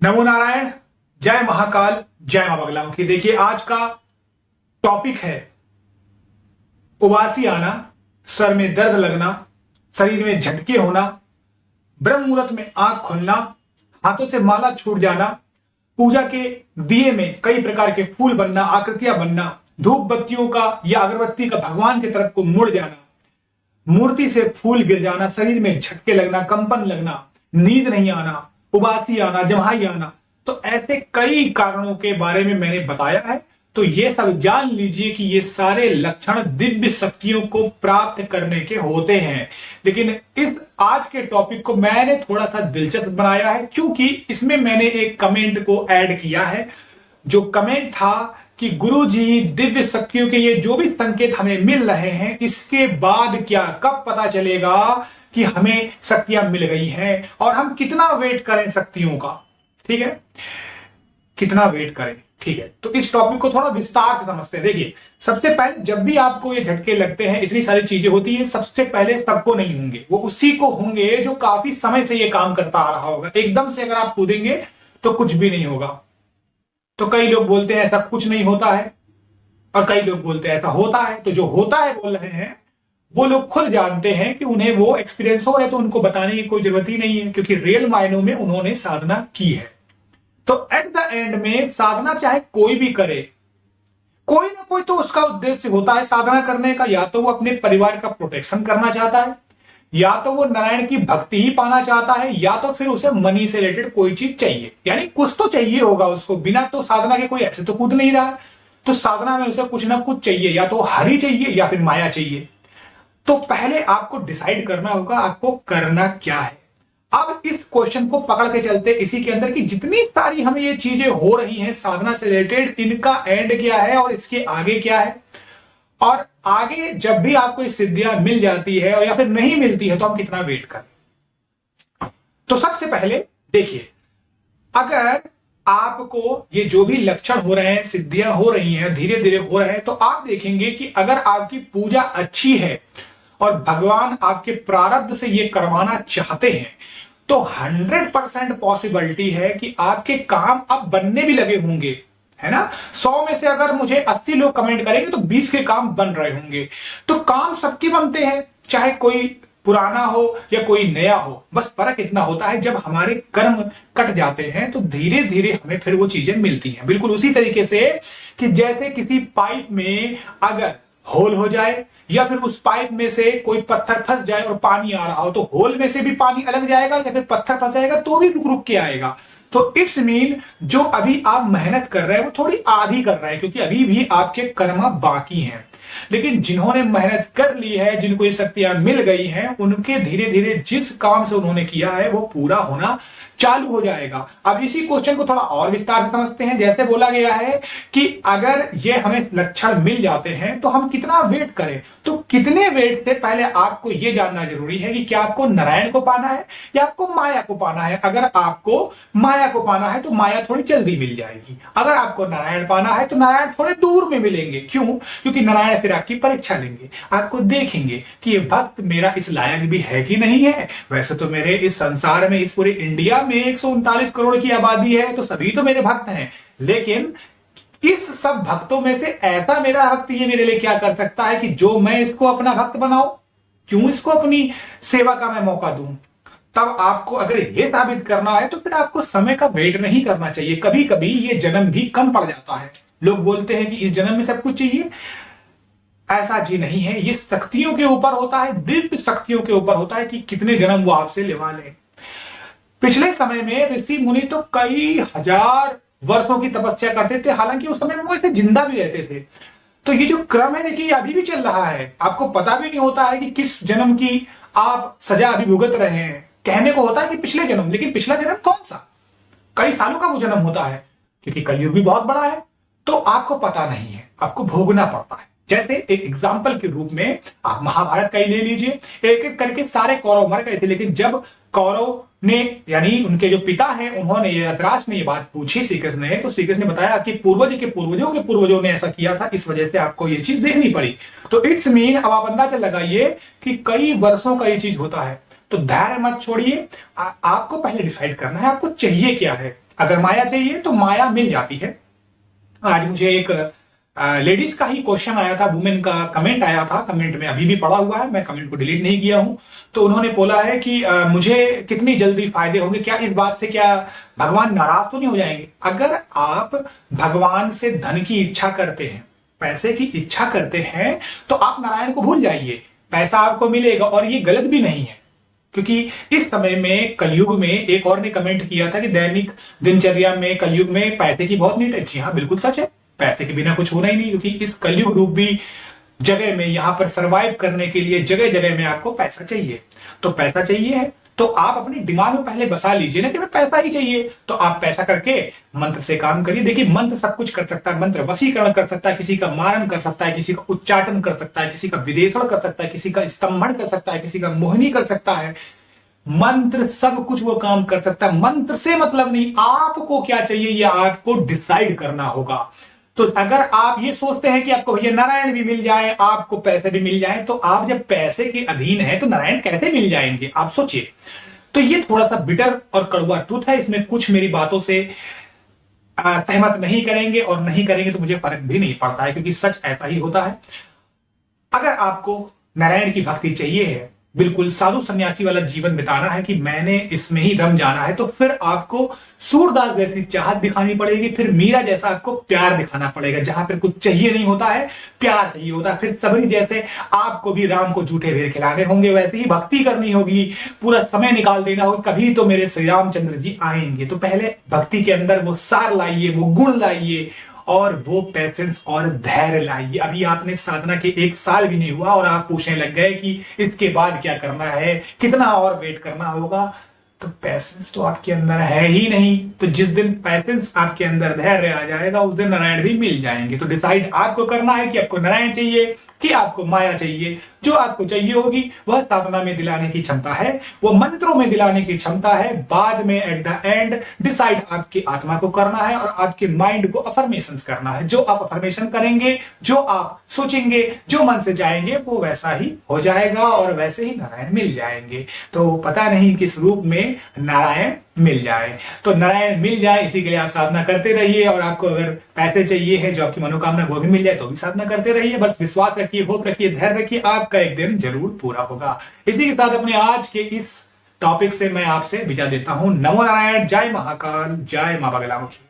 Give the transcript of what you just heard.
नमो नारायण। जय महाकाल, जय मां बगलाओं की। देखिए, आज का टॉपिक है उबासी आना, सर में दर्द लगना, शरीर में झटके होना, ब्रह्म मुहूर्त में आंख खुलना, हाथों से माला छूट जाना, पूजा के दिए में कई प्रकार के फूल बनना, आकृतियां बनना, धूप बत्तियों का या अगरबत्ती का भगवान की तरफ को मुड़ जाना, मूर्ति से फूल गिर जाना, शरीर में झटके लगना, कंपन लगना, नींद नहीं आना, उबासी आना, जम्हाई आना। तो ऐसे कई कारणों के बारे में मैंने बताया है। तो ये सब जान लीजिए कि ये सारे लक्षण दिव्य शक्तियों को प्राप्त करने के होते हैं। लेकिन इस आज के टॉपिक को मैंने थोड़ा सा दिलचस्प बनाया है, क्योंकि इसमें मैंने एक कमेंट को ऐड किया है। जो कमेंट था कि गुरुजी, दिव्य शक्तियों के ये जो भी संकेत हमें मिल रहे हैं, इसके बाद क्या, कब पता चलेगा कि हमें शक्तियां मिल गई हैं, और हम कितना वेट करें शक्तियों का। ठीक है, कितना वेट करें। ठीक है, तो इस टॉपिक को थोड़ा विस्तार से समझते हैं। देखिए, सबसे पहले जब भी आपको ये झटके लगते हैं, इतनी सारी चीजें होती है, सबसे पहले सबको नहीं होंगे, वो उसी को होंगे जो काफी समय से ये काम करता आ रहा होगा। एकदम से अगर आप कूदेंगे तो कुछ भी नहीं होगा। तो कई लोग बोलते हैं ऐसा कुछ नहीं होता है, और कई लोग बोलते हैं ऐसा होता है। तो जो होता है बोल रहे हैं, वो लोग खुद जानते हैं कि उन्हें वो एक्सपीरियंस हो रहा है, तो उनको बताने की कोई जरूरत ही नहीं है, क्योंकि रियल मायनों में उन्होंने साधना की है। तो एट द एंड में साधना चाहे कोई भी करे, कोई ना कोई तो उसका उद्देश्य होता है साधना करने का। या तो वो अपने परिवार का प्रोटेक्शन करना चाहता है, या तो वो नारायण की भक्ति ही पाना चाहता है, या तो फिर उसे मनी से रिलेटेड कोई चीज चाहिए। यानी कुछ तो चाहिए होगा उसको, बिना तो साधना के कोई ऐसे तो कूद नहीं रहा है। तो साधना में उसे कुछ ना कुछ चाहिए, या तो हरि चाहिए या फिर माया चाहिए। तो पहले आपको डिसाइड करना होगा आपको करना क्या है। अब इस क्वेश्चन को पकड़ के चलते इसी के अंदर कि जितनी सारी हमें ये चीजें हो रही हैं साधना से रिलेटेड, इनका एंड क्या है और इसके आगे क्या है, और आगे जब भी आपको ये सिद्धियां मिल जाती है और या फिर नहीं मिलती है तो हम कितना वेट करें। तो सबसे पहले देखिए, अगर आपको ये जो भी लक्षण हो रहे हैं, सिद्धियां हो रही हैं, धीरे धीरे हो रहे हैं, तो आप देखेंगे कि अगर आपकी पूजा अच्छी है और भगवान आपके प्रारब्ध से ये करवाना चाहते हैं, तो 100% पॉसिबिलिटी है कि आपके काम अब बनने भी लगे होंगे, है ना। 100 में से अगर मुझे 80 लोग कमेंट करेंगे तो 20 के काम बन रहे होंगे। तो काम सबके बनते हैं, चाहे कोई पुराना हो या कोई नया हो। बस फर्क इतना होता है, जब हमारे कर्म कट जाते हैं तो धीरे धीरे हमें फिर वो चीजें मिलती हैं। बिल्कुल उसी तरीके से कि जैसे किसी पाइप में अगर होल हो जाए, या फिर उस पाइप में से कोई पत्थर फंस जाए और पानी आ रहा हो, तो होल में से भी पानी अलग जाएगा, या फिर पत्थर फंस जाएगा तो भी रुक रुक के आएगा। तो इट्स मीन जो अभी आप मेहनत कर रहे हैं वो थोड़ी आधी कर रहे हैं, क्योंकि अभी भी आपके कर्म बाकी हैं। लेकिन जिन्होंने मेहनत कर ली है, जिनको ये शक्तियां मिल गई हैं, उनके धीरे धीरे जिस काम से उन्होंने किया है वो पूरा होना चालू हो जाएगा। अब इसी क्वेश्चन को थोड़ा और विस्तार से समझते हैं। जैसे बोला गया है कि अगर ये हमें लक्षण मिल जाते हैं तो हम कितना वेट करें। तो कितने वेट से पहले आपको यह जानना जरूरी है कि क्या आपको नारायण को पाना है या आपको माया को पाना है। अगर आपको माया को पाना है तो माया थोड़ी जल्दी मिल जाएगी। अगर आपको नारायण पाना है तो नारायण थोड़े दूर में मिलेंगे। क्यों? क्योंकि नारायण फिर आपकी परीक्षा लेंगे, आपको देखेंगे कि ये भक्त मेरा इस लायक भी है कि नहीं है। वैसे तो मेरे इस संसार में, इस पूरे इंडिया में 139 करोड़ की आबादी है, तो सभी तो मेरे भक्त हैं, लेकिन इस सब भक्तों में से ऐसा मेरा भक्त ये मेरे लिए क्या कर सकता है कि जो मैं इसको अपना भक्त बनाऊं, क्यों इसको अपनी सेवा का मैं मौका दूं। तब आपको अगर ये साबित करना है तो फिर आपको समय का वेट नहीं करना चाहिए। कभी कभी ये जन्म भी कम पड़ जाता है। लोग बोलते हैं कि इस जन्म में सब कुछ चाहिए, ऐसा जी नहीं है। ये शक्तियों के ऊपर होता है, दिव्य शक्तियों के ऊपर होता है कि कितने जन्म वो आपसे लेवा ले। पिछले समय में ऋषि मुनि तो कई हजार वर्षों की तपस्या करते थे, हालांकि उस समय में वो ऐसे जिंदा भी रहते थे। तो ये जो क्रम है देखिए अभी भी चल रहा है। आपको पता भी नहीं होता है कि किस जन्म की आप सजा अभी भुगत रहे हैं। कहने को होता है कि पिछले जन्म, लेकिन पिछला जन्म कौन सा? कई सालों का वो जन्म होता है, क्योंकि कलयुग भी बहुत बड़ा है। तो आपको पता नहीं है, आपको भोगना पड़ता है। जैसे एक एग्जाम्पल के रूप में आप महाभारत का ही ले लीजिए। एक एक करके सारे कौरव मर गए थे, लेकिन जब कौरव ने, यानी उनके जो पिता हैं, उन्होंने, धृतराष्ट्र ने ये बात पूछी श्री कृष्ण ने, तो श्री कृष्ण ने बताया कि पूर्वज के पूर्वजों के पूर्वजों ने ऐसा किया था, इस वजह से आपको ये चीज देखनी पड़ी। तो इट्स मीन, अब आप अंदाजा लगाइए कि कई वर्षों का ये चीज होता है। तो धैर्य मत छोड़िए। आपको पहले डिसाइड करना है आपको चाहिए क्या है। अगर माया चाहिए तो माया मिल जाती है। आज मुझे एक लेडीज का ही क्वेश्चन आया था, वुमेन का कमेंट आया था, कमेंट में अभी भी पड़ा हुआ है, मैं कमेंट को डिलीट नहीं किया हूं। तो उन्होंने बोला है कि मुझे कितनी जल्दी फायदे होंगे, क्या इस बात से क्या भगवान नाराज तो नहीं हो जाएंगे? अगर आप भगवान से धन की इच्छा करते हैं, पैसे की इच्छा करते हैं, तो आप नारायण को भूल जाइए, पैसा आपको मिलेगा। और ये गलत भी नहीं है, क्योंकि इस समय में कलयुग में, एक और ने कमेंट किया था कि दैनिक दिनचर्या में कलयुग में पैसे की बहुत नीड है। जी हाँ, बिल्कुल सच है, पैसे के बिना कुछ होना ही नहीं, क्योंकि इस कलयुग रूपी जगह में, यहां पर सरवाइव करने के लिए जगह जगह में आपको पैसा चाहिए। तो पैसा चाहिए है तो आप अपनी दिमाग में पहले बसा लीजिए ना कि मैं पैसा ही चाहिए। तो आप पैसा करके मंत्र से काम करिए। देखिए, मंत्र सब कुछ कर सकता है। मंत्र वशीकरण कर सकता है, किसी का मारण कर सकता है, किसी का उच्चाटन कर सकता है, किसी का विदेशण कर सकता है, किसी का स्तंभन कर सकता है, किसी का मोहिनी कर सकता है। मंत्र सब कुछ वो काम कर सकता है। मंत्र से मतलब नहीं, आपको क्या चाहिए ये आपको डिसाइड करना होगा। तो अगर आप ये सोचते हैं कि आपको ये नारायण भी मिल जाए, आपको पैसे भी मिल जाए, तो आप जब पैसे के अधीन हैं तो नारायण कैसे मिल जाएंगे, आप सोचिए। तो ये थोड़ा सा बिटर और कड़वा ट्रूथ है, इसमें कुछ मेरी बातों से सहमत नहीं करेंगे, और नहीं करेंगे तो मुझे फर्क भी नहीं पड़ता है, क्योंकि सच ऐसा ही होता है। अगर आपको नारायण की भक्ति चाहिए है, बिल्कुल साधु सन्यासी वाला जीवन बिताना है कि मैंने इसमें ही रम जाना है, तो फिर आपको सूरदास जैसी चाहत दिखानी पड़ेगी, फिर मीरा जैसा आपको प्यार दिखाना पड़ेगा, जहां पर कुछ चाहिए नहीं होता है, प्यार चाहिए होता है। फिर सबरी जैसे आपको भी राम को जूठे भेर खिलाने होंगे, वैसे ही भक्ति करनी होगी, पूरा समय निकाल देना होगा, कभी तो मेरे श्री रामचंद्र जी आएंगे। तो पहले भक्ति के अंदर वो सार लाइए, वो गुण लाइए, और वो पेशेंस और धैर्य लाइए। अभी आपने साधना के 1 साल भी नहीं हुआ और आप पूछने लग गए कि इसके बाद क्या करना है, कितना और वेट करना होगा। तो पेशेंस तो आपके अंदर है ही नहीं। तो जिस दिन पेशेंस आपके अंदर, धैर्य आ जाएगा, उस दिन नारायण भी मिल जाएंगे। तो डिसाइड आपको करना है कि आपको नारायण चाहिए कि आपको माया चाहिए। जो आपको चाहिए होगी वह साधना में दिलाने की क्षमता है, वो मंत्रों में दिलाने की क्षमता है। बाद में एट द एंड डिसाइड आपकी आत्मा को करना है और आपके माइंड को अफर्मेशन करना है। जो आप अफर्मेशन करेंगे, जो आप सोचेंगे, जो मन से जाएंगे, वो वैसा ही हो जाएगा और वैसे ही नारायण मिल जाएंगे। तो पता नहीं किस रूप में नारायण मिल जाए। तो नारायण मिल जाए इसी के लिए आप साधना करते रहिए। और आपको अगर पैसे चाहिए है, जो आपकी मनोकामना वो भी मिल जाए, तो भी साधना करते रहिए। बस विश्वास रखिए, होप रखिए, धैर्य रखिए, आपका एक दिन जरूर पूरा होगा। इसी के साथ अपने आज के इस टॉपिक से मैं आपसे विदा देता हूं। नमो नारायण, जय महाकाल, जय मां बगलामुखी।